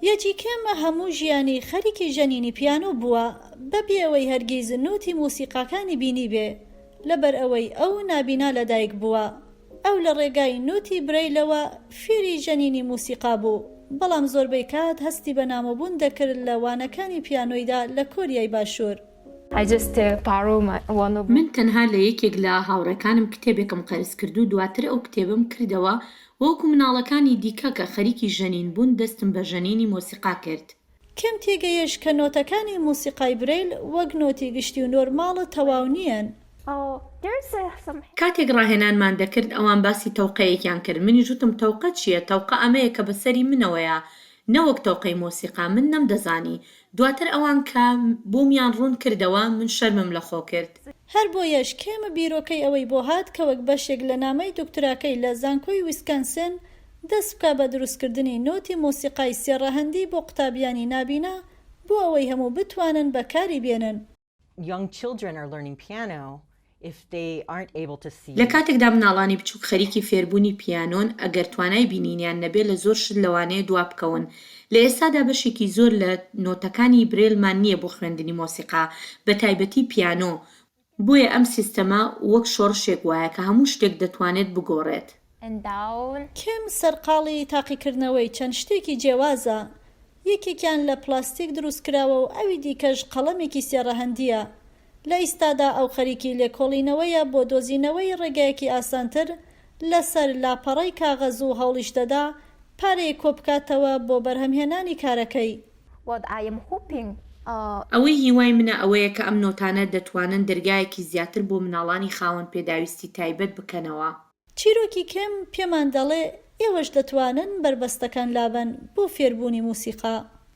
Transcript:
یەکی کەم هەموو ژیانی خەریکی ژەنینی پیانۆ بووە بەبێ ئەوەی هەرگیز نوتی موسیقاکانی بینی بێ لەبەر ئەوەی ئەو نابینا لەدایک بووە. ئەو لە ڕێگای نوتی برەیلەوە فێری ژەنینی موسیقا بوو، بەڵام زۆربەی کات هەستی بە نامەبوون دەکرد لە وانەکانی پیانۆیدا لە کۆریای باشوور. من تەنها لە یەکێک لە هاوڕێکانم کتێبێکم قەرز کرد و دواتر ئەو کتێبم کردەوە وەکو مناڵەکانی دیکە کە خەریکی ژەنین بوون دەستم بە ژەنینی موسیقا کرد. کەم تێگەیەش کە نۆتەکانی موسیقای برەیل وەک نۆتی گشتی و نۆرماڵە تەواو نیەن. کاتێک ڕاهێنانمان دەکرد ئەوان باسی تەوقەیەکیان کرد. منی ژوتم تەوقە چییە؟ تەوقە ئەمەیە کە بەسەری منەوەیە، نەوەک تەوقەی مۆسیقا. من نەمدەزانی. دواتر ئەوان کە بۆمیان ڕوون کردەوە من شەرمم لەخۆ کرد. هەر بۆیەش کێمە بیرۆکەی ئەوەی بۆ هات کە وەک بەشێک لە نامەی دکتۆراکەی لە زانکۆی ویسکانسن دەست بکە بە دروستکردنی نۆتی مۆسیقای سێڕەهەندی بۆ قوتابیانی نابینا بۆ ئەوەی هەموو بتوانن بەکاری بێنن. لە کاتێکدا مناڵانی بچووک خەریکی فێربوونی پیانۆن ئەگەر توانای بینینیان نەبێت لە زۆر شت لەوانەیە دوا بکەون. لە ئێستادا بەشێکی زۆر لە نۆتەکانی برێلمان نییە بۆ خوێندنی مۆسیقا، بە تایبەتی پیانۆ. بۆیە ئەم سیستەمە وەک شۆڕشێک وایە کە هەموو شتێک دەتوانێت بگۆڕێت. کەم سەرقاڵی تاقیکردنەوەی چەند شتێکی جیاوازە. یەکێکیان لە پلاستیک دروستکراوە و ئەوی دیکەش قەڵەمێکی سێڕەهەندیە. لە ئیستادا ئەو خەریکی لێکۆڵینەوەیە بۆ دۆزینەوەی ڕێگایەکی ئاسانتر لەسەر لاپەڕەی کاغەز و هەوڵیش دەدا پارەیە کۆبکاتەوە بۆ بەرهەمهێنانی کارەکەی. ئەوەی هیوای منە ئەوەیە کە ئەم نۆتانە دەتوانن دەرگایەکی زیاتر بۆ مناڵانی خاوەن پێداویستی تایبەت بکەنەوە. چیرۆکی کەم پێمان دەڵێ ئێوەش دەتوانن بربەستەکان لابن بۆ فێربوونی موسیقا.